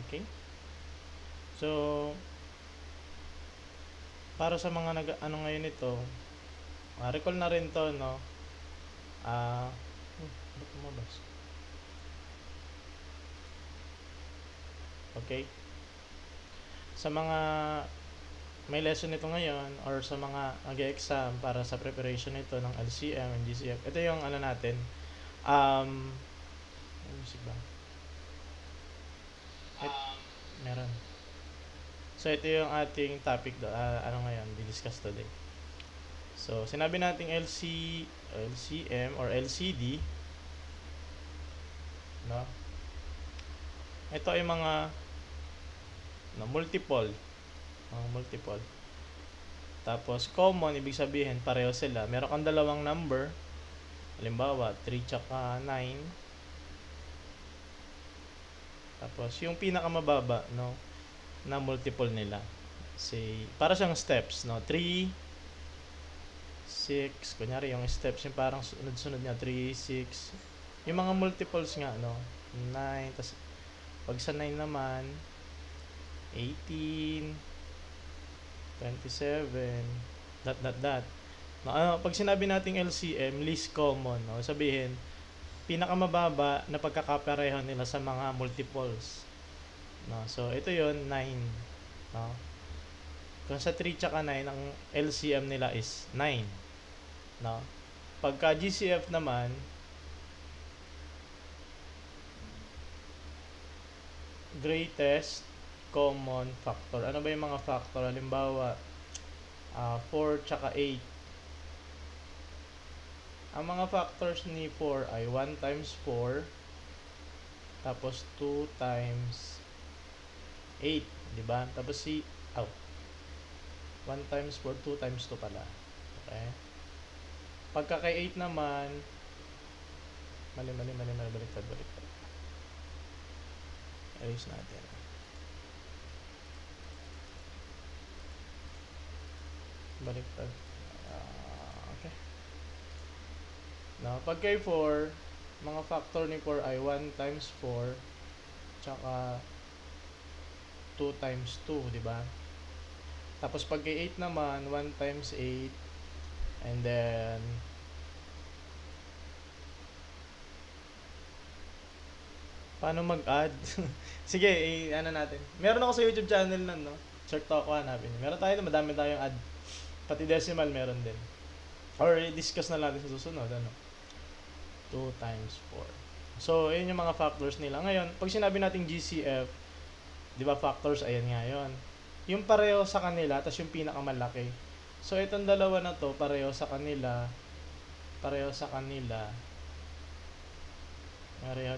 Okay? So, para sa mga ano ngayon ito, recall na rin to, no? Ba't lumabas? Okay? Sa mga may lesson nito ngayon or sa mga nag-exam para sa preparation nito ng LCM and GCF, ito yung ano natin. Music ba? Meron. So, ito yung ating topic ano ngayon, di-discuss today. So, sinabi nating LCM or LCD, no? Ito ay mga multiple. Multiple. Tapos, common, ibig sabihin, pareho sila. Meron kang dalawang number. Halimbawa, 3 tsaka 9. Tapos, yung pinakamababa, no, na multiple nila. Say, para siyang steps, no? 3, 6. Kunyari, yung steps yung parang sunod-sunod niya. 3, 6. Yung mga multiples nga, no? 9. Tapos, pag sa 9 naman, 18, 27, dot. Pag sinabi nating LCM, least common, no? Sabihin, pinakamababa na pagkakapareho nila sa mga multiples. No? So, ito yon 9. No? Kung sa 3 tsaka 9, ang LCM nila is 9. No? Pagka GCF naman, greatest common factor. Ano ba yung mga factor? Halimbawa, 4 tsaka 8. Ang mga factors ni 4 ay 1 times 4, tapos 2 times 8, di ba? Tapos 1 times 4, 2 times 2 pala. Okay? Pagka kay 8 naman, baliktad. Erase natin. Baliktad. Okay. Now, pag kay 4, mga factor ni 4 ay 1 times 4 tsaka 2 times 2, di ba? Tapos pag kay 8 naman, 1 times 8 and then paano mag-add? Sige, ano natin. Meron ako sa YouTube channel nun, no? Search talk ko, hanapin. Meron tayo, madami tayong add. Pati decimal meron din. Or discuss na natin sa susunod, ano? 2 times 4. So, yun yung mga factors nila. Ngayon, pag sinabi natin GCF, di ba factors, ayan nga yun. Yung pareho sa kanila, tapos yung pinakamalaki. So, itong dalawa na to, pareho sa kanila. Pareho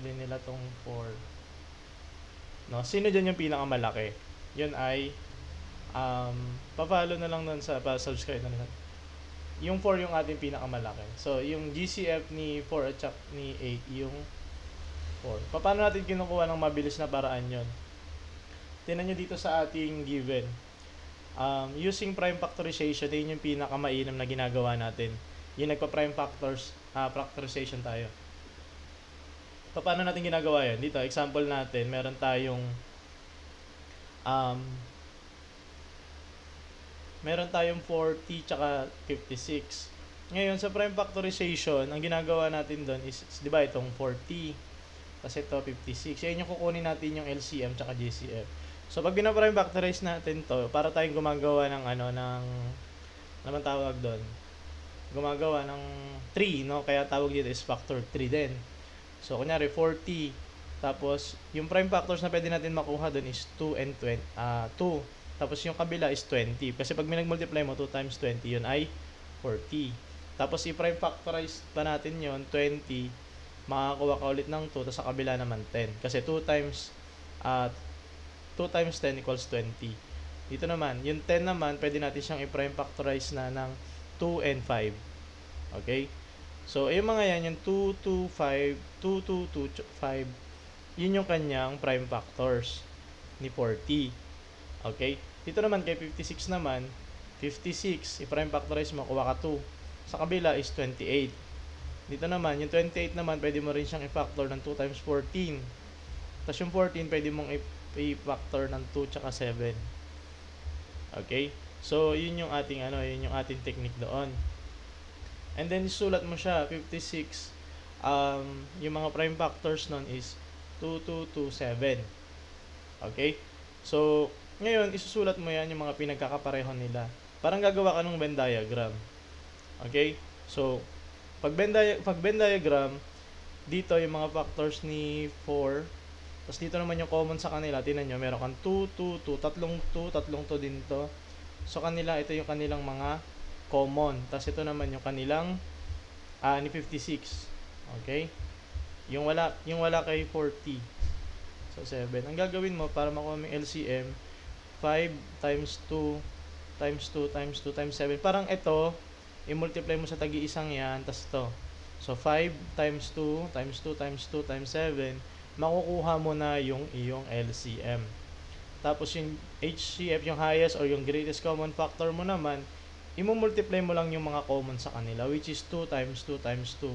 din nila tong 4. No? Sino dyan yung pinakamalaki? Yun ay, pa-follow na lang nun pa-subscribe na lang. Yung 4 yung ating pinakamalaki. So, yung GCF ni 4 at saka ni 8, yung 4. Paano natin kinukuha ng mabilis na paraan yon? Tingnan nyo dito sa ating given. Using prime factorization, yun yung pinakamainam na ginagawa natin. Yung nagpa-prime factorization tayo. Paano natin ginagawa yan? Dito, example natin, meron tayong meron tayong 40 tsaka 56. Ngayon, sa prime factorization, ang ginagawa natin doon is, di ba, itong 40, kasi ito 56. Yan yung kukunin natin yung LCM tsaka GCF. So, pag bina-prime factorize natin to, para tayong gumagawa ng naman tawag doon, gumagawa ng 3, no? Kaya tawag dito is factor 3 din. So, kunyari, 40. Tapos, yung prime factors na pwede natin makuha doon is 2 and 2. Tapos yung kabila is 20. Kasi pag minag-multiply mo, 2 times 20, yun ay 40. Tapos i-prime factorize pa natin yun, 20. Makakuha ka ulit ng 2, tapos sa kabila naman 10. Kasi 2 times 10 equals 20. Dito naman, yung 10 naman, pwede natin siyang i-prime factorize na ng 2 and 5. Okay? So, yung mga yan, yung 2, 2, 5, 2, 2, 2, 5, yun yung kanyang prime factors ni 40. Okay? Dito naman kay 56 naman, 56, i-prime factorize mo, kuha ka 2. Sa kabila is 28. Dito naman, yung 28 naman, pwede mo rin siyang i-factor ng 2 times 14. Tapos yung 14, pwede mong i-factor ng 2 tsaka 7. Okay? So, yun yung ating yun yung ating technique doon. And then sulat mo siya 56. Yung mga prime factors nun is 2, 2, 2, 7. Okay? So, ngayon isusulat mo yan yung mga pinagkakapareho nila. Parang gagawa ka ng Venn diagram. Okay? So, pag Venn diagram, dito yung mga factors ni 4. Tapos dito naman yung common sa kanila. Tingnan nyo, meron kang 2, 2, 2, tatlong 2 din to. So kanila, ito yung kanilang mga common. Tapos ito naman yung kanilang ni 56. Okay? Yung wala kay 40. So 7. Ang gagawin mo para makuha mo yung LCM, 5 times 2 times 2 times 2 times 7. Parang ito, i-multiply mo sa tagi-isang yan, tapos to. So 5 times 2 times 2 times 2 times 7, makukuha mo na yung iyong LCM. Tapos yung HCF, yung highest or yung greatest common factor mo naman, i-multiply mo lang yung mga common sa kanila, which is 2 times 2 times 2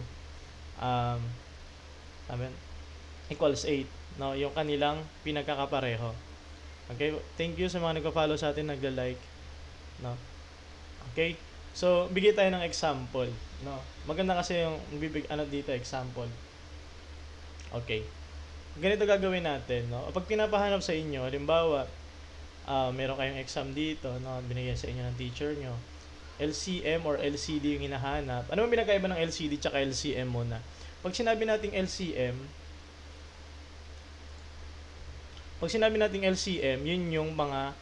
equals 8. No? Yung kanilang pinagkakapareho. Okay? Thank you sa mga nagpa-follow sa atin, nagla-like. No? Okay? So, bigay tayo ng example. No? Maganda kasi yung dito, example. Okay. Ganito gagawin natin, no? Pag pinapahanap sa inyo, halimbawa, meron kayong exam dito, no? Binigyan sa inyo ng teacher nyo. LCM or LCD yung hinahanap. Ano ba pinagkaiba ng LCD tsaka LCM muna? Pag sinabi nating LCM, yun yung mga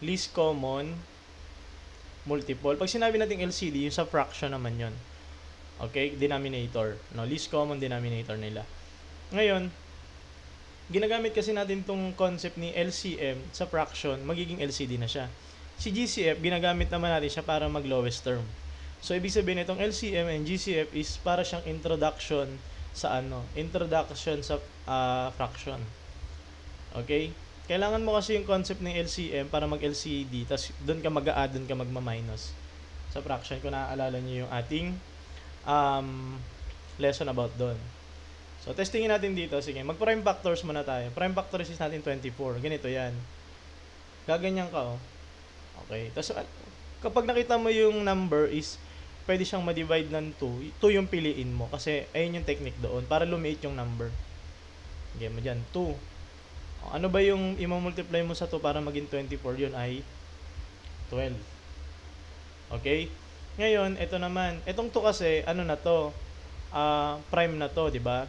least common multiple. Pag sinabi nating LCD, yung sa fraction naman yun. Okay? Denominator. No? Least common denominator nila. Ngayon, ginagamit kasi natin tong concept ni LCM sa fraction, magiging LCD na siya. Si GCF, ginagamit naman natin siya para mag-lowest term. So, ibig sabihin itong LCM and GCF is para siyang introduction sa fraction. Okay? Kailangan mo kasi yung concept ng LCM para mag-LCD, tapos doon ka mag-a-add, doon ka magma-minus sa fraction. Kung naaalala niyo yung ating lesson about doon. So, testingin natin dito. Sige, mag-prime factors muna tayo. Prime factors is natin 24. Ganito yan. Gaganyan ka, oh. Okay. Tapos, kapag nakita mo yung number is, pwede siyang ma-divide ng 2. 2 yung piliin mo. Kasi, ayun yung technique doon. Para lumiit yung number. Okay mo dyan. 2. Ano ba yung i-multiply mo sa 2 para maging 24? Yun ay 12. Okay? Ngayon, ito naman. Itong 2 kasi, ano na to? Prime na to, di ba?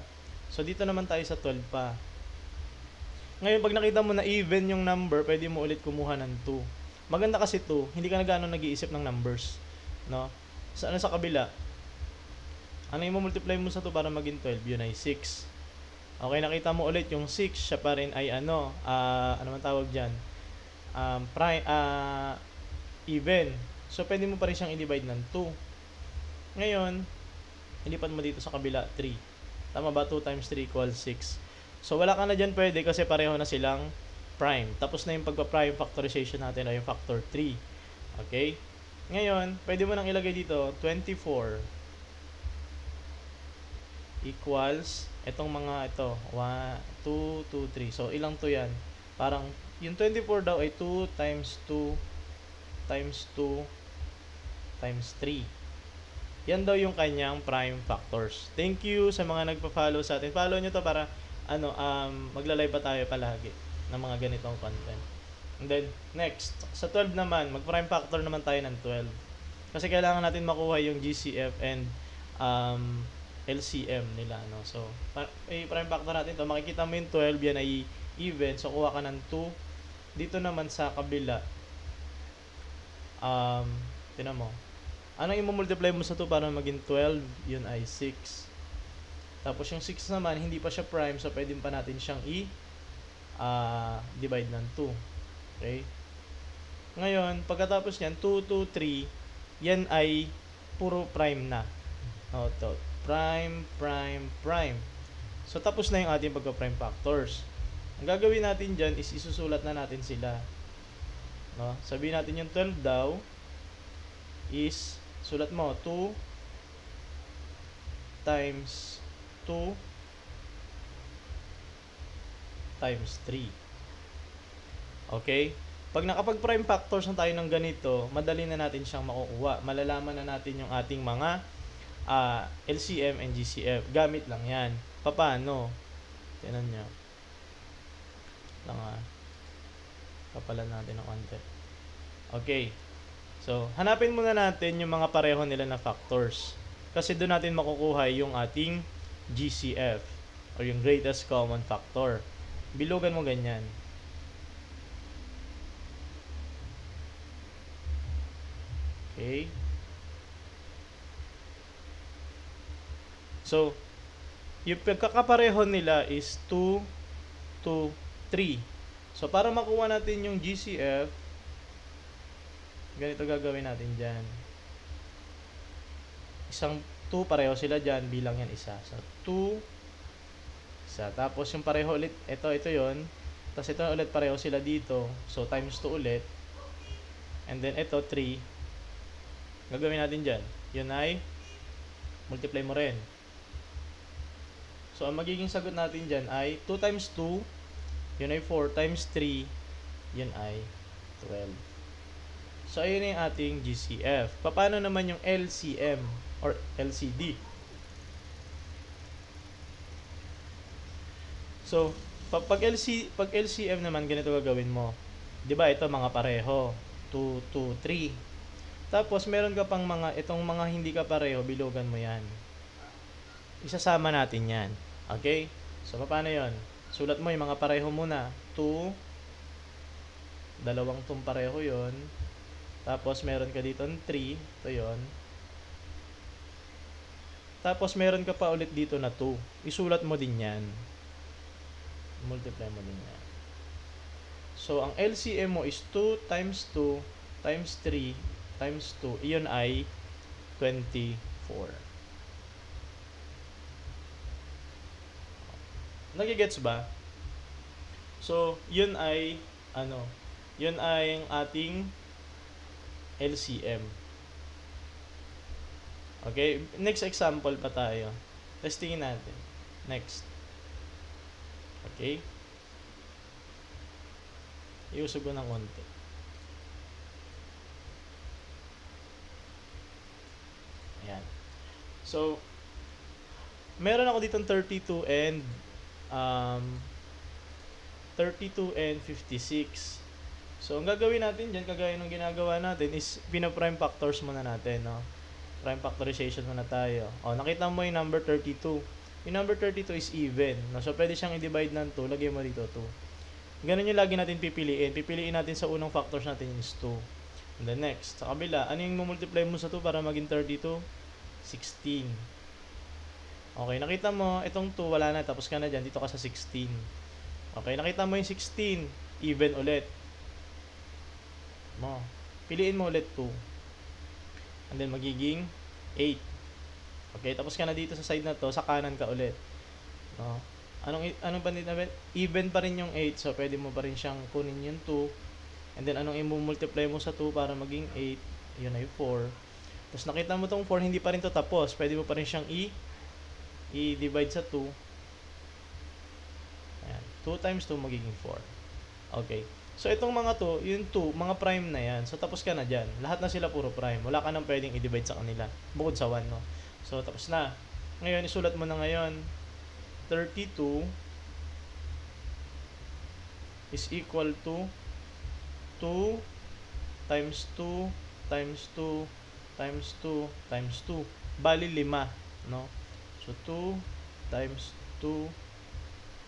So, dito naman tayo sa 12 pa. Ngayon, pag nakita mo na even yung number, pwede mo ulit kumuha ng 2. Maganda kasi 2, hindi ka na gano'ng nag-iisip ng numbers. No? Sa kabila? Ano yung multiply mo sa 2 para maging 12? Yun ay 6. Okay, nakita mo ulit yung 6, siya pa rin ay ano man tawag dyan? Even. So, pwede mo pa rin siyang i-divide ng 2. Ngayon, ilipat mo dito sa kabila, 3. Tama ba? 2 times 3 equals 6. So, wala ka na dyan pwede kasi pareho na silang prime. Tapos na yung pagpa-prime factorization natin o yung factor 3. Okay? Ngayon, pwede mo nang ilagay dito, 24 equals, itong mga ito, 1, 2, 2, 3. So, ilang to yan? Parang, yung 24 daw ay 2 times 2 times 2 times 3. Yan daw yung kanyang prime factors. Thank you sa mga nagpa-follow sa atin. Follow nyo to para magla-live pa tayo palagi ng mga ganitong content. And then, next, sa 12 naman, mag-prime factor naman tayo ng 12. Kasi kailangan natin makuha yung GCF and LCM nila. No? So, prime factor natin to. Makikita mo yung 12, yan ay even. So, kuha ka ng 2. Dito naman sa kabila, tinan mo. Anong i-multiply mo sa 2 para maging 12? Yun ay 6. Tapos yung 6 naman, hindi pa siya prime, so pwede pa natin siyang divide ng 2. Okay? Ngayon, pagkatapos niyan, 2, 2, 3, yan ay puro prime na. O, to. Prime, prime, prime. So, tapos na yung ating pagka-prime factors. Ang gagawin natin dyan is isusulat na natin sila. No? Sabihin natin yung 12 daw is, sulat mo, 2 times 2 times 3. Okay? Pag nakapag-prime factors na tayo ng ganito, madali na natin siyang makukuha. Malalaman na natin yung ating mga LCM and GCF. Gamit lang yan. Paano? Tingnan nyo. Kapalan natin ng konti. Okay. So, hanapin muna natin yung mga pareho nila na factors. Kasi doon natin makukuha yung ating GCF or yung greatest common factor. Bilugan mo ganyan. Okay. So, yung pagkakapareho nila is 2, 2, 3. So, para makuha natin yung GCF, ganito gagawin natin dyan. Isang 2, pareho sila dyan, bilang yan isa. So, 2, isa. Tapos, yung pareho ulit, ito yon. Tapos, ito ulit, pareho sila dito. So, times 2 ulit. And then, ito, 3. Gagawin natin dyan. Yun ay, multiply mo rin. So, ang magiging sagot natin dyan ay 2 times 2, yun ay 4 times 3, yun ay 12. So, ayun na yung ating GCF. Paano naman yung LCM or LCD? So, pag LCM naman, ganito gagawin mo. 'Di ba ito mga pareho. 2, 2, 3. Tapos, meron ka pang itong mga hindi ka pareho, bilugan mo yan. Isasama natin yan. Okay? So, paano yon? Sulat mo yung mga pareho muna. 2, dalawang tong pareho yon. Tapos, meron ka dito 3. Ito yon. Tapos, meron ka pa ulit dito na 2. Isulat mo din yan. Multiply mo din yan. So, ang LCM mo is 2 times 2 times 3 times 2. Iyon ay 24. Nagigets ba? So, yun ay yun ay ang ating LCM. Okay, next example pa tayo. Testingin natin. Next. Okay. Iusog ko ng konti. Ayan. So, meron ako dito 32 and 56. So, ang gagawin natin dyan, kagaya ng ginagawa natin, is pina-prime factors muna natin, no? Prime factorization muna tayo. O, nakita mo yung number 32. Yung number 32 is even, no? So, pwede siyang i-divide ng 2. Lagay mo dito 2. Ganun yung lagi natin pipiliin. Pipiliin natin sa unang factors natin is 2. And then next, sa kabila, ano yung multiply mo sa 2 para maging 32? 16. Okay, nakita mo, itong 2 wala na, tapos ka na dyan, dito ka sa 16. Okay, nakita mo yung 16, even ulit. Piliin mo ulit 2. And then magiging 8. Okay, tapos ka na dito sa side na to, sa kanan ka ulit. No? Anong pa din natin? Even pa rin yung 8, so pwede mo pa rin siyang kunin yung 2. And then anong i-multiply mo sa 2 para maging 8? Yun ay 4. Tapos nakita mo tong 4, hindi pa rin to tapos. Pwede mo pa rin siyang i-divide sa 2. Ayan. 2 times 2 magiging 4. Okay. So, itong mga to, yung 2, mga prime na yan. So, tapos ka na dyan. Lahat na sila puro prime. Wala ka nang pwedeng i-divide sa kanila. Bukod sa 1, no? So, tapos na. Ngayon, isulat mo na ngayon. 32 is equal to 2 times 2 times 2 times 2 times 2. Bali 5, no? So, 2 times 2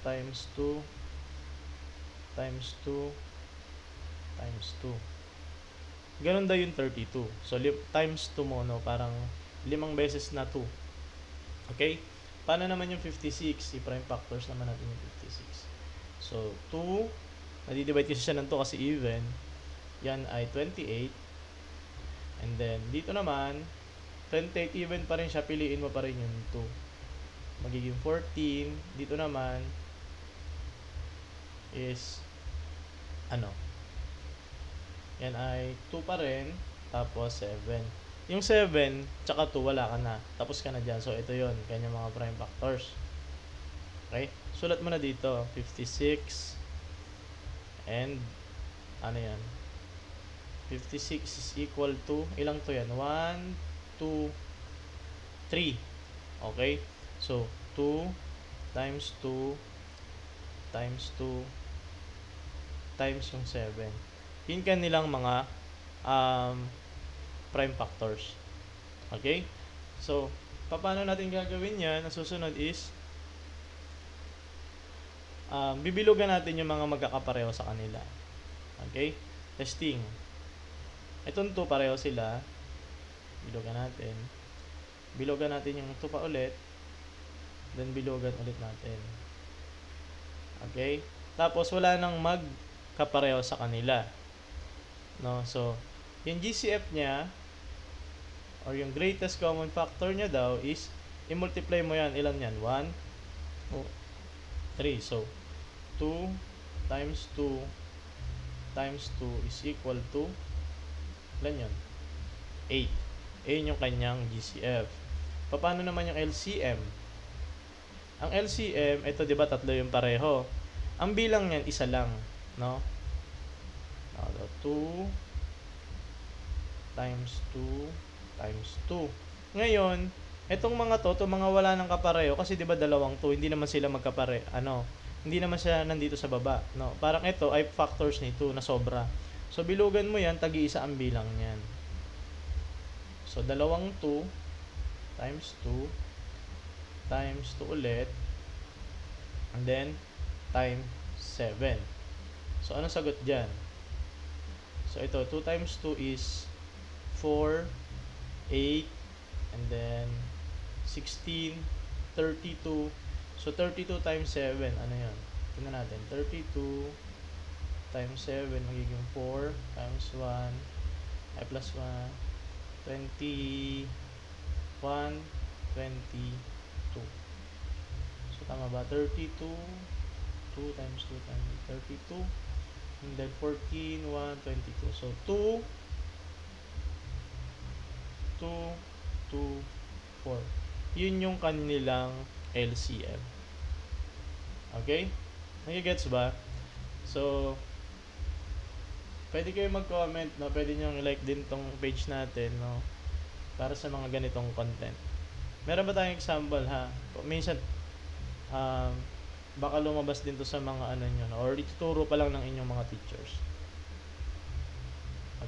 times 2 times 2 times 2. Ganun daw yung 32. So, times 2 mo, no? Parang 5 beses na 2. Okay? Paano naman yung 56? I-prime factors naman natin yung 56. So, 2, nadidivide kasi siya ng 2 kasi even. Yan ay 28. And then, dito naman, 28 even pa rin siya. Piliin mo pa rin yung 2. Magiging 14. Dito naman, is, yan ay 2 pa rin. Tapos, 7. Yung 7, tsaka 2, wala ka na. Tapos ka na dyan. So, ito yon kanyang mga prime factors. Okay? Sulat mo na dito. 56 and Ano yan? 56 is equal to, ilang to yan? 1, 2, 3. Okay? So, 2 times 2 times 2 times yung 7. Yun kanilang mga prime factors. Okay? So, paano natin gagawin yan? Ang susunod is, bibilugan natin yung mga magkakapareho sa kanila. Okay? Testing. Itong 2 pareho sila. Bilugan natin. Bilugan natin yung 2 pa ulit. Then bilugan ulit natin. Okay? Tapos wala nang magkapareho sa kanila. No? So, yung GCF niya or yung greatest common factor niya daw is i-multiply mo yan. Ilan yan? 1, 3. So, 2 times 2 times 2 is equal to ilan yun? 8. Ayun yung kanyang GCF. Paano naman yung LCM? Ang LCM, ito 'di ba tatlo yung pareho. Ang bilang niyan isa lang, no? 2 times 2 times 2. Ngayon, etong mga to mga wala nang kapareho kasi 'di ba dalawang 2, hindi naman sila hindi naman siya nandito sa baba, no? Parang ito ay factors nito na sobra. So bilugan mo 'yan, tagi-isa ang bilang niyan. So dalawang 2 times 2 times 2 ulit and then times 7. So anong sagot diyan? So ito 2 times 2 is 4, 8, and then 16, 32. So 32 times 7, ano 'yan? Tingnan natin. 32 times 7 magiging 4 times 1 ay plus 1 21, 22. So tama ba? 32 2 times 2 times 32 and then 14, 1, 22. So 2 2, 2, 4. Yun yung kanilang LCM. Okay? Nagigets ba? So, pwede kayo mag-comment, no? Pwede nyo i-like din tong page natin, no? Para sa mga ganitong content. Meron ba tayong example, ha? Minsan, baka lumabas din to sa mga ano nyo, no? Or ituturo pa lang ng inyong mga teachers.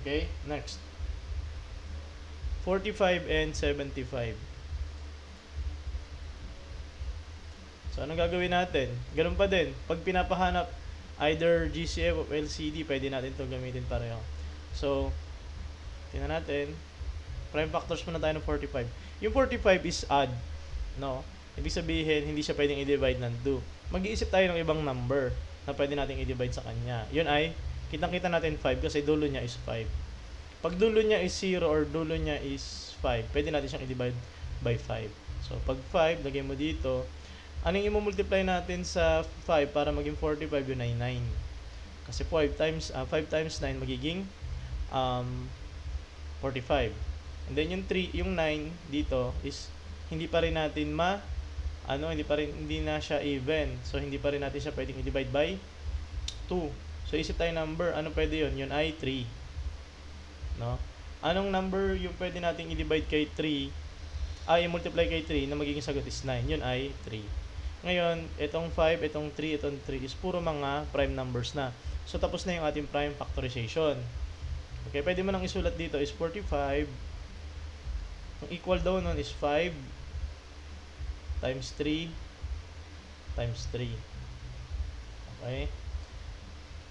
Okay? Next. 45 and 75. So, anong gagawin natin? Ganun pa din. Pag pinapahanap either GCF o LCD, pwede natin ito gamitin pareho. So, tingnan natin. Prime factors muna tayo ng 45. Yung 45 is odd. No? Ibig sabihin, hindi siya pwedeng i-divide ng 2. Mag-iisip tayo ng ibang number na pwede natin i-divide sa kanya. Yun ay, kitang-kita natin 5 kasi dulo niya is 5. Pag dulo niya is 0 or dulo niya is 5, pwede natin siyang i-divide by 5. So, pag 5, lagay mo dito. Anong i-multiply natin sa 5 para maging 45? Yun ay 9. Kasi 5 times 9 magiging 45. And then yung 3, yung 9 dito is hindi pa rin natin hindi na siya even. So, hindi pa rin natin siya pwedeng i-divide by 2. So, isip tayo number. Ano pwede yun? Yun ay 3. No? Anong number yung pwede nating i-divide kay 3? I-multiply kay 3 na magiging sagot is 9. Yun ay 3. Ngayon, itong 5, itong 3, itong 3 is puro mga prime numbers na. So, tapos na yung ating prime factorization. Okay, pwede mo nang isulat dito is 45. Ang equal daw nun is 5 times 3 times 3. Okay?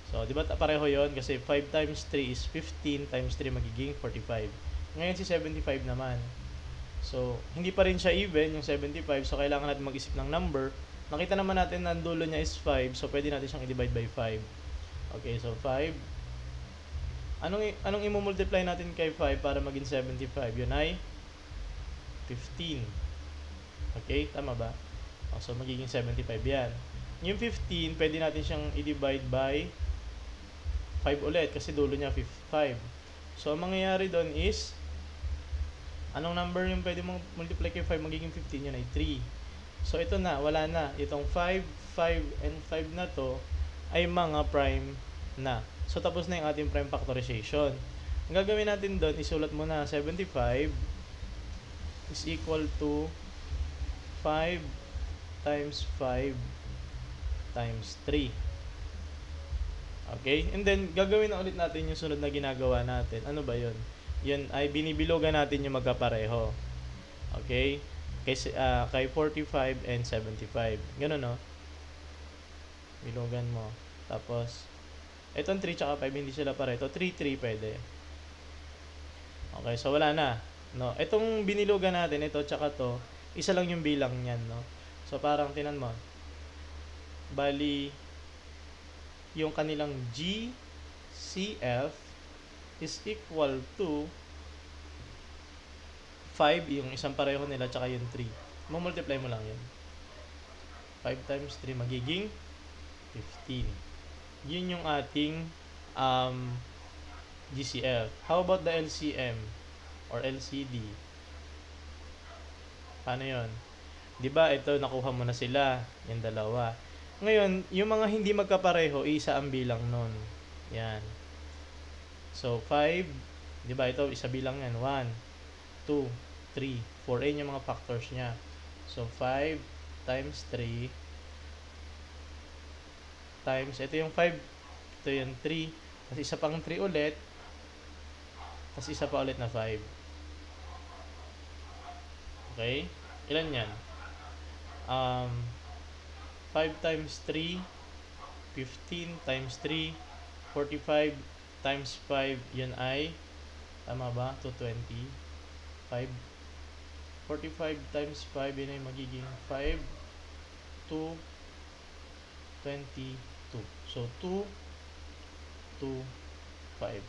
So, di ba pareho yon kasi 5 times 3 is 15 times 3 magiging 45. Ngayon si 75 naman. So, hindi pa rin siya even yung 75. So, kailangan natin mag-isip ng number. Nakita naman natin na ang dulo niya is 5. So, pwede natin siyang i-divide by 5. Okay, so 5. Anong i-multiply natin kay 5 para maging 75? Yun ay 15. Okay, tama ba? So, magiging 75 yan. Yung 15, pwede natin siyang i-divide by 5 ulit kasi dulo niya 5. So, ang mangyayari doon is anong number yung pwede mong multiply kay 5 magiging 15? Yun ay 3. So, ito na, wala na. Itong 5, 5, and 5 na to ay mga prime na. So, tapos na yung ating prime factorization. Ang gagawin natin doon, isulat mo na 75 is equal to 5 times 5 times 3. Okay? And then, gagawin na ulit natin yung sunod na ginagawa natin. Ano ba yun? Yun ay binibilogan natin yung magkapareho. Okay? Kay 45 and 75. Ganun, no? Bilogan mo. Tapos, itong 3 tsaka 5, hindi sila pareho. Ito, 3, 3 pwede. Okay, so wala na. No? Itong binilugan natin, ito tsaka to, isa lang yung bilang niyan, no? So, parang tinan mo. Bali, yung kanilang GCF is equal to 5, yung isang pareho nila, tsaka yung 3. Multiply mo lang yun. 5 times 3 magiging 15. Yun yung ating GCF. How about the LCM or LCD? Paano yun? Diba ito, nakuha mo na sila, yung dalawa. Ngayon, yung mga hindi magkapareho, isa ang bilang nun. Yan. So, 5, diba ito, isa bilang yan. 1, 2, 3, 4. Ayun yung mga factors niya. So, 5 times 3 times, ito yung 5, ito yung 3, tapos isa pang 3 ulit, tapos isa pa ulit na 5. Okay? Ilan yan? 5 times 3, 15 times 3, 45 times 5, yun ay, tama ba? 220. 5. 45 times 5, yun ay magiging 5, 2, 22. So, 2, 2, 5.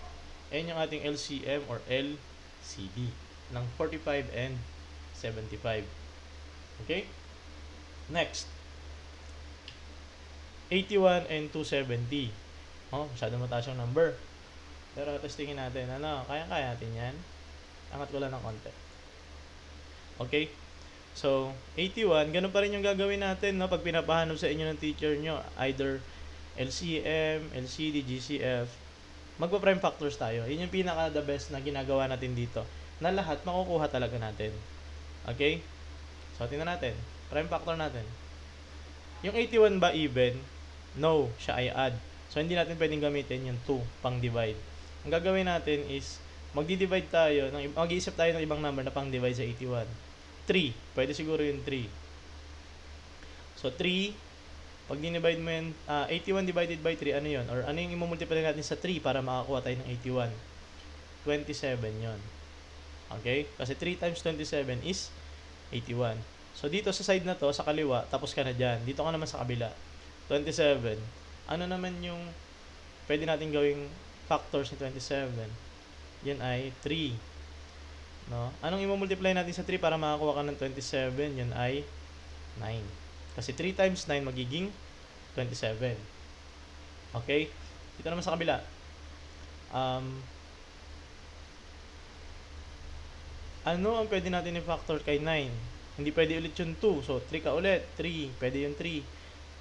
Ayan yung ating LCM or LCD ng 45 and 75. Okay? Next. 81 and 270. Oh, masyado mataas yung number. Pero testingin natin. Ano? Kaya-kaya natin yan. Angat ko lang ng konti. Okay? So, 81, ganun pa rin yung gagawin natin, no? Pag pinapahanap sa inyo ng teacher nyo, either LCM, LCD, GCF, magpa-prime factors tayo. Yun yung pinaka the best na ginagawa natin dito. Na lahat makukuha talaga natin. Okay? So, tingnan natin. Prime factor natin. Yung 81 ba even? No, siya ay add. So, hindi natin pwedeng gamitin yung 2 pang divide. Ang gagawin natin is, magdi-divide tayo, mag-iisip tayo ng ibang number na pang divide sa 81. 3. Pwede siguro yung 3. So, 3, pag dinivide mo yun, 81 divided by 3, ano yun? Or ano yung imumultiply natin sa 3 para makakuha tayo ng 81? 27 yun. Okay? Kasi 3 times 27 is 81. So, dito sa side na to, sa kaliwa, tapos ka na dyan. Dito ka naman sa kabila. 27. Ano naman yung pwede natin gawing factors ni 27? Yan ay 3. No? Anong imumultiply natin sa 3 para makakuha ka ng 27? Yan ay 9. Kasi 3 times 9 magiging 27. Okay? Dito naman sa kabila. Ano ang pwede natin i-factor kay 9? Hindi pwede ulit yung 2. So, 3 ka ulit. 3. Pwede yung 3.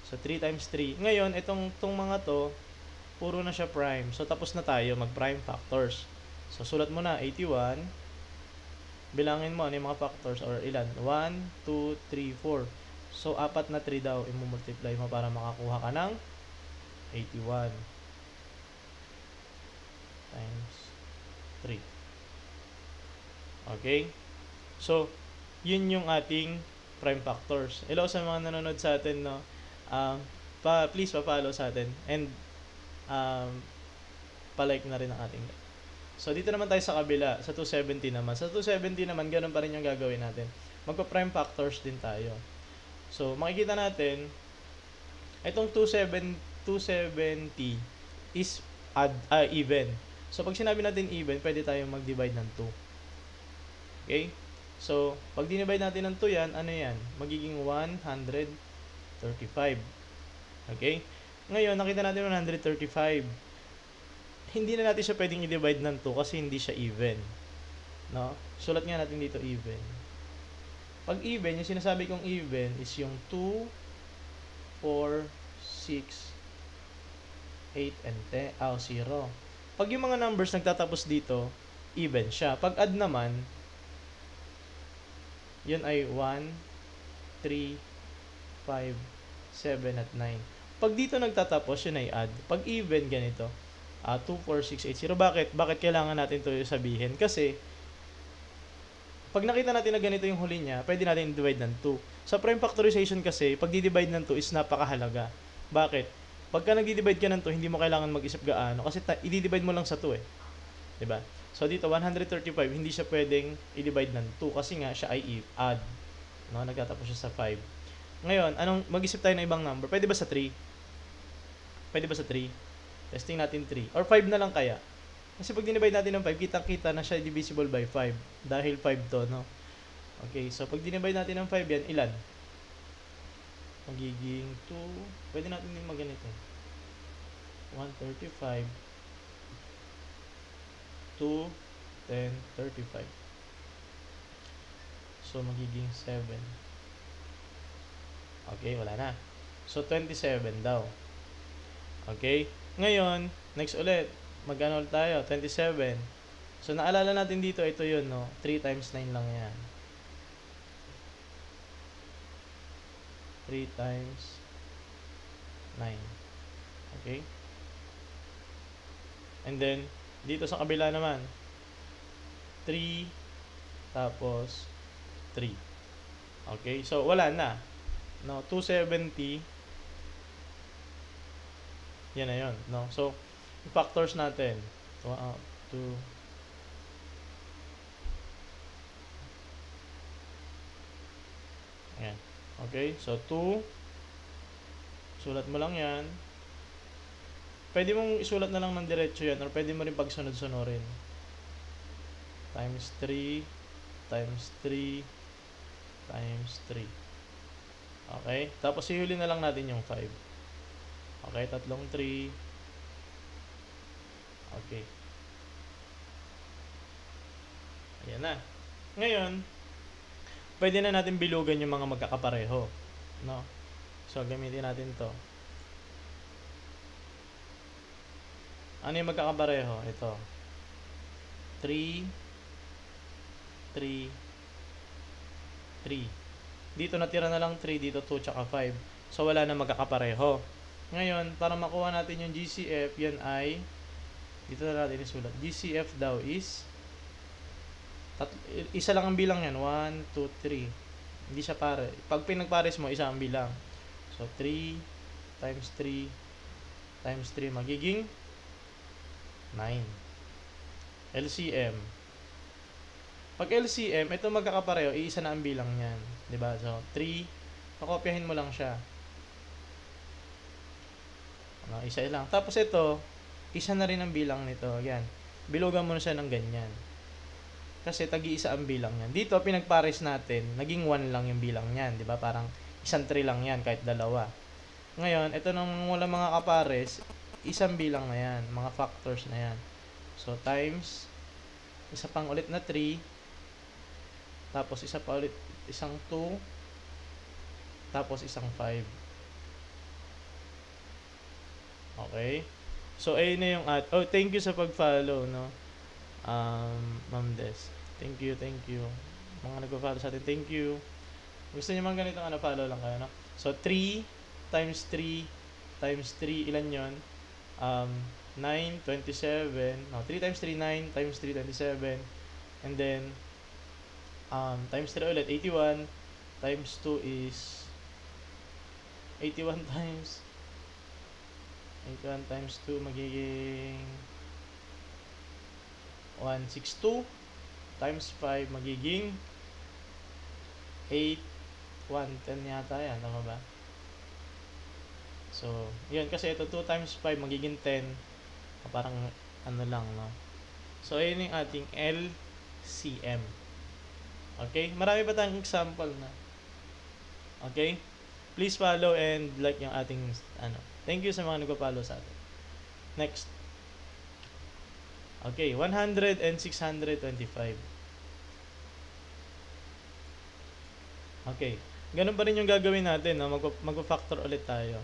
So, 3 times 3. Ngayon, itong mga to, puro na siya prime. So, tapos na tayo mag-prime factors. So, sulat mo na 81. Bilangin mo ano yung mga factors or ilan. 1, 2, 3, 4. So, 4 na 3 daw i-multiply mo para makakuha ka ng 81 times 3. Okay? So, yun yung ating prime factors. Hello sa mga nanonood sa atin, no? Please pa-follow sa atin and pa-like na rin ang ating. So, dito naman tayo sa kabila, sa 270 naman. Sa 270 naman, ganun pa rin yung gagawin natin. Magpa-prime factors din tayo. So, makikita natin, itong 270 is even. So, pag sinabi natin even, pwede tayong mag-divide ng 2. Okay? So, pag dinivide natin ng 2 yan, ano yan? Magiging 135. Okay? Ngayon, nakita natin 135. Hindi na natin siya pwedeng i-divide ng 2 kasi hindi siya even. No? Sulat nga natin dito even. Pag even, yung sinasabi kong even is yung 2, 4, 6, 8 and 10, 0. Pag yung mga numbers nagtatapos dito, even siya. Pag add naman, yun ay 1, 3, 5, 7, at 9. Pag dito nagtatapos, yun ay add. Pag even, ganito. 2, 4, 6, 8, 0. Bakit? Bakit kailangan natin ito sabihin? Kasi, pag nakita natin na ganito yung huli niya, pwede natin divide ng 2. Sa prime factorization kasi, pag di-divide ng 2 is napakahalaga. Bakit? Pagka nag-divide ka ng 2, hindi mo kailangan mag-isip gaano kasi i-divide mo lang sa 2 eh. 'Di ba? So dito 135, hindi siya pwedeng i-divide ng 2 kasi nga siya ay add. No, nagtatapos siya sa 5. Ngayon, anong mag-isip tayo ng ibang number? Pwede ba sa 3? Pwede ba sa 3? Testing natin 3 or 5 na lang kaya. Kasi pag dinivide natin ng 5, kitang-kita na siya divisible by 5 dahil 5 to, no? Okay, so pag dinivide natin ng 5 yan, ilan? Magiging 2. Pwede natin din magganito. 135 2, 10, 35. So, magiging 7. Okay, wala na. So, 27 daw. Okay? Ngayon, next ulit. Mag-ano tayo? 27. So, naalala natin dito, ito yun, no? 3 times 9 lang yan. 3 times 9. Okay? And then, dito sa kabila naman, 3, tapos 3. Okay? So, wala na. No? 270. Yan na yun. No? So, factors natin. 2. Ayan. Okay? So, 2. Sulat mo lang yan. Pwede mong isulat na lang ng diretso yan or pwede mo rin pagsunod-sunurin. Times 3, times 3, times 3. Okay? Tapos ihuli na lang natin yung 5. Okay? Tatlong 3. Okay. Ayan na. Ngayon, pwede na natin bilugan yung mga magkakapareho. No? So, gamitin natin to. Ano yung magkakapareho? Ito. 3, 3, 3. Dito natira na lang 3, dito 2, tsaka 5. So, wala na magkakapareho. Ngayon, para makuha natin yung GCF, yan ay, dito na natin isulat. GCF daw is, isa lang ang bilang yan. 1, 2, 3. Hindi siya pare. Pag pinagpares mo, isa ang bilang. So, 3 times 3 times 3 magiging 9. LCM. Pag LCM, ito magkakapareho, iisa na ang bilang niyan. 'Di ba? So, 3, pakopyahin mo lang siya. Ano, isa lang. Tapos ito, isa na rin ang bilang nito. Yan. Bilugan mo na siya ng ganyan. Kasi tagi-isa ang bilang niyan. Dito, pinagpares natin, naging 1 lang yung bilang niyan. 'Di ba? Parang isang 3 lang yan, kahit dalawa. Ngayon, ito nang wala mga kapares, isang bilang na yan, mga factors na yan. So, times, isa pang ulit na 3, tapos isa pa ulit, isang 2, tapos isang 5. Okay? So, ayun na yung oh, thank you sa pag-follow, no? Ma'am Des. Thank you, thank you. Mga nag-follow sa atin, thank you. Gusto niyo mga ganito, follow lang kayo, no? So, 3 times 3 times 3, ilan yon? 9, 27. No, 3 times 3, 9 times 3, 27. And then, times 3 ulit, 81. Times 2 is 81 times 2 magiging 162 times 5 magiging 8, 110 yata yan, tama ba? So, yun, kasi ito 2 times 5 magiging 10. Parang ano lang, no? So, ayun yung ating LCM. Okay? Marami pa tayong example na. Okay? Please follow and like yung ating, Thank you sa mga nagpa-follow sa atin. Next. Okay, 100 and 625. Okay. Ganun pa rin yung gagawin natin, no? Magpa-factor ulit tayo.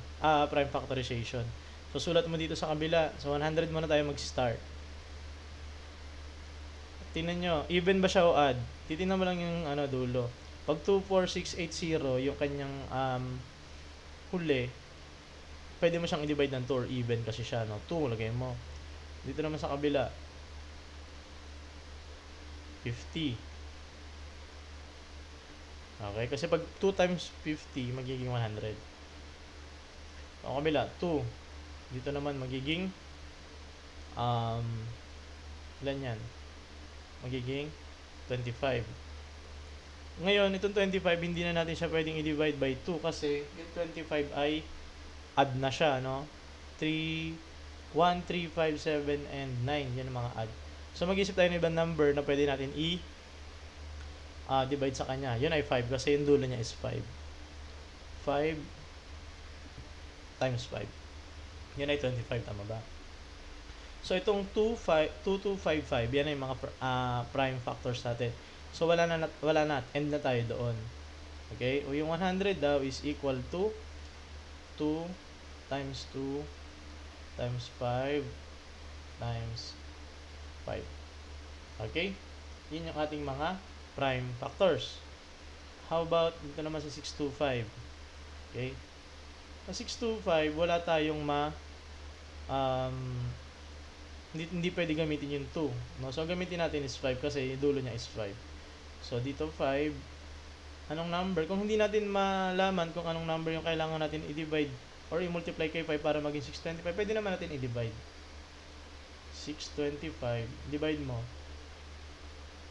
Prime factorization. So, sulat mo dito sa kabila. So, 100 muna tayo mag-start. Tingnan nyo, even ba siya o odd? Titingnan mo lang yung dulo. Pag 24680, yung kanyang huli, pwede mo siyang i-divide ng 2 or even kasi siya, no? 2, lagay mo. Dito naman sa kabila, 50. Okay, kasi pag 2 times 50, magiging 100. Sa kabila, 2. Dito naman magiging, ilan yan? Magiging 25. Ngayon, itong 25, hindi na natin siya pwedeng i-divide by 2 kasi yung 25 ay add na siya, no? 3, 1, 3, 5, 7, and 9. Yan ang mga add. So, mag-isip tayo ng ibang number na pwede natin divide sa kanya. Yun ay 5 kasi yung dulo niya is 5. 5 times 5. Yan ay 25, tama ba? So, itong 2255, yan ay mga prime factors natin. So, wala na. End na tayo doon. Okay? O yung 100 daw is equal to 2 times 2 times 5 times 5. Okay? Yun yung ating mga prime factors. How about dito naman sa 625? Okay? Sa 625, wala tayong hindi pwede gamitin yung 2. No? So, ang gamitin natin is 5 kasi yung dulo niya is 5. So, dito 5. Anong number? Kung hindi natin malaman kung anong number yung kailangan natin i-divide or i-multiply kay 5 para maging 625, pwede naman natin i-divide. 625, divide mo.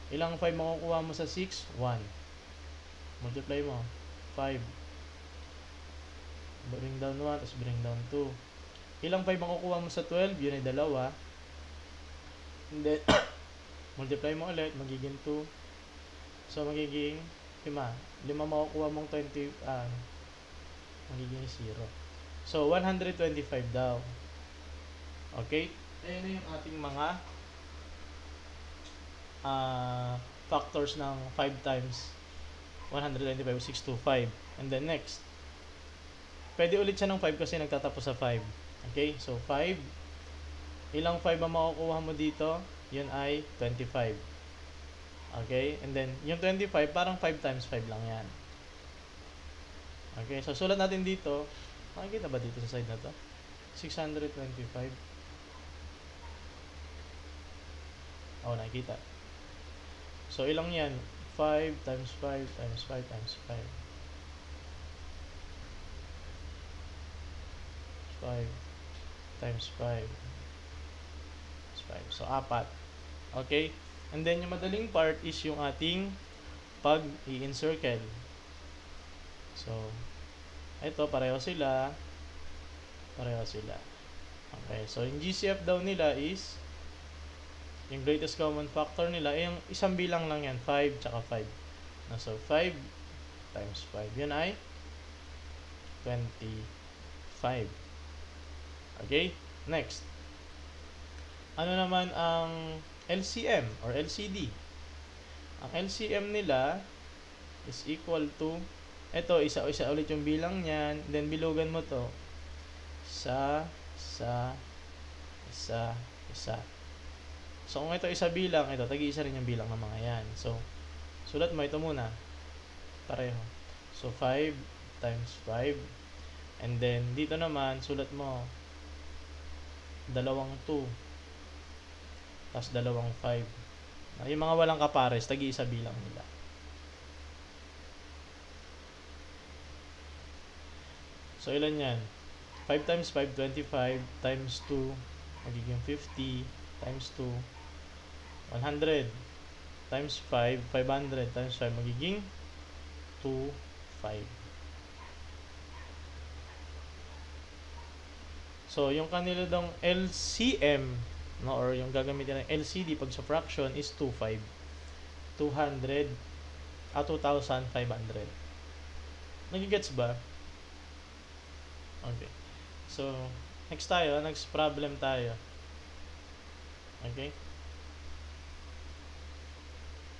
Ilang 5 makukuha mo sa 6? 1. Multiply mo. 5. Bring down 1, tapos bring down 2. Ilang 5 makukuha mo sa 12? Yun ay 2. And then, multiply mo ulit, magiging 2. So, magiging 5. 5 makukuha mong 20, magiging 0. So, 125 daw. Okay? Ayan na yung ating mga factors ng 5 times 125, 625. And then next, pwede ulit siya ng 5 kasi nagtatapos sa 5. Okay? So, 5. Ilang 5 ang makukuha mo dito? Yun ay 25. Okay? And then, yung 25, parang 5 times 5 lang yan. Okay? So, sulat natin dito. Makikita ba dito sa side na to? 625. Oh, nakikita. So, ilang yan? 5 times 5 times 5 times 5. 5 times 5 times 5. So, 4. Okay? And then, yung madaling part is yung ating pag-i-encircle. So, ito, pareho sila. Pareho sila. Okay. So, yung GCF daw nila is yung greatest common factor nila ay yung isang bilang lang yan. 5 tsaka 5. So, 5 times 5. Yun ay 25. Okay? Next. Ano naman ang LCM or LCD? Ang LCM nila is equal to, ito, isa ulit yung bilang niyan, then bilugan mo to. Isa. So, kung ito isa bilang, ito, tagi-isa rin yung bilang ng mga yan. So, sulat mo ito muna. Pareho. So, 5 times 5. And then, dito naman, sulat mo 2. Tapos 5. Yung mga walang kapares, tagi-isa bilang nila. So, ilan yan? 5 times 5, 25 times 2, magiging 50 times 2, 100 times 5, 500 times 5, magiging 2, 5. So, yung kanila dong LCM, no, or yung gagamitin ng LCD pag sa fraction is 25. 2,500. Nagigets ba? Okay. So, next tayo. Next problem tayo. Okay?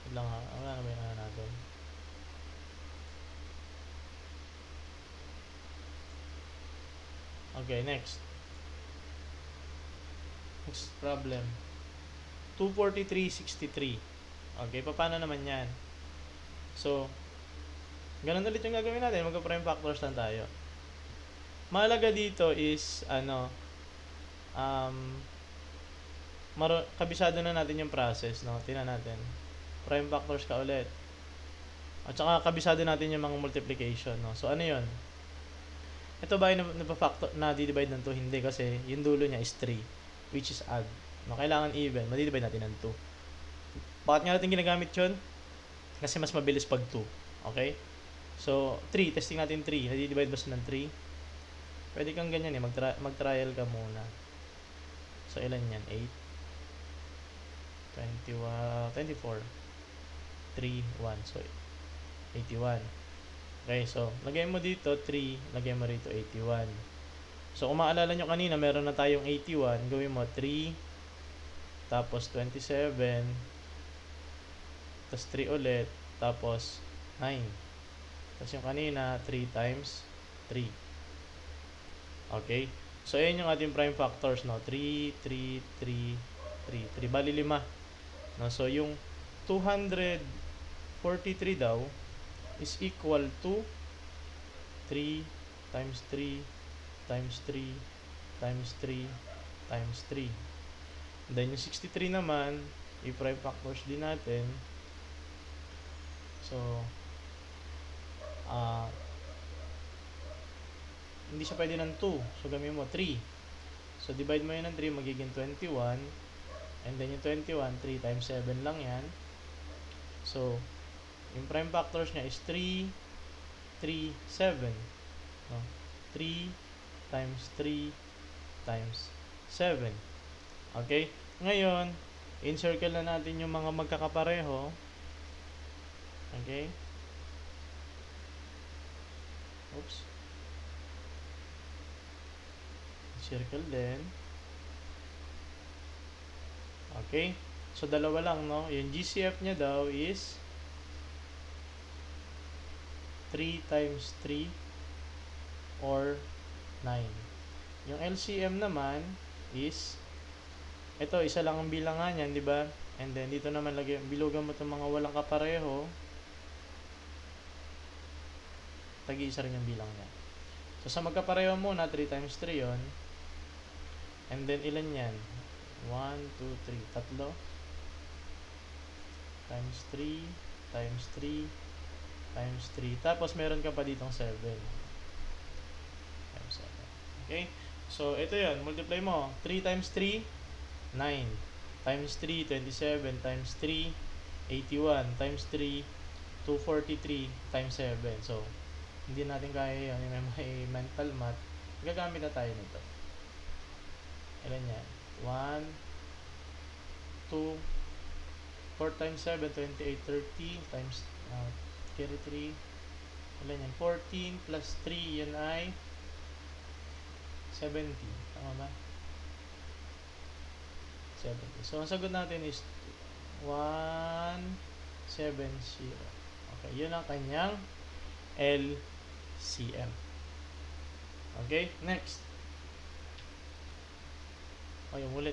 Wait lang ha. Wala na ba yung natin? Okay, next. Next problem. 243.63. Okay, paano naman yan? So, ganun ulit yung gagawin natin. Mag-prime factors lang tayo. Mahalaga dito is, kabisado na natin yung process, no? Tingnan natin. Prime factors ka ulit. At saka kabisado natin yung mga multiplication, no? So, ano yun? Ito ba yung na-divide ng 2? Hindi, kasi yung dulo niya is 3, which is add. No, kailangan even. Madi-divide natin ng 2. Bakit nga natin ginagamit yun? Kasi mas mabilis pag 2. Okay? So, 3. Testing natin 3. Nadi-divide ba siya ng 3? Pwede kang ganyan eh. Mag-trial ka muna. So, ilan yan? 8, 24, 3, 1. So, 81. Okay, so, lagay mo dito 3, lagay mo rito 81. So, kung maalala nyo kanina, meron na tayong 81. Gawin mo 3, tapos 27, tapos 3 ulit, tapos 9. Tapos yung kanina, 3 times 3. Okay? So, ayan yung ating prime factors, no? 3, 3, 3, 3. 3, bali 5. No? So, yung 243 daw is equal to 3 times 3 times 3 times 3 times 3. And then, yung 63 naman, i-prime factors din natin. So, hindi siya pwede ng 2. So, gamitin mo 3. So, divide mo yun ng 3, magiging 21. And then, yung 21, 3 times 7 lang yan. So, yung prime factors niya is 3, 3, 7. No? 3 times 3 times 7. Okay? Ngayon, encircle na natin yung mga magkakapareho. Okay? Oops. Circle din. Okay? So, dalawa lang, no? Yung GCF niya daw is 3 times 3 or 9. Yung LCM naman is ito, isa lang ang bilangan niyan, di ba? And then, dito naman bilugan mo itong mga walang kapareho. Tagi-isa rin yung bilang niya. So, sa magkapareho muna, 3 times 3 yon. And then, ilan yan? 1, 2, 3. Tatlo. Times 3, times 3, times 3. Tapos, meron ka pa ditong 7. Times 7. Okay? So, ito yun. Multiply mo. 3 times 3, 9. Times 3, 27. Times 3, 81. Times 3, 243. Times 7. So, hindi natin kaya yun. May mental math. Gagamit na tayo nito. Ilan yan? 1, 2, 4 times 7, 28, 30. Times, carry 3. Ilan yan? 14 plus 3, yan ay 70. Tama ba? 70. So, ang sagot natin is 170. Okay, yun ang kanyang LCM. Okay, next. O, yung ulit.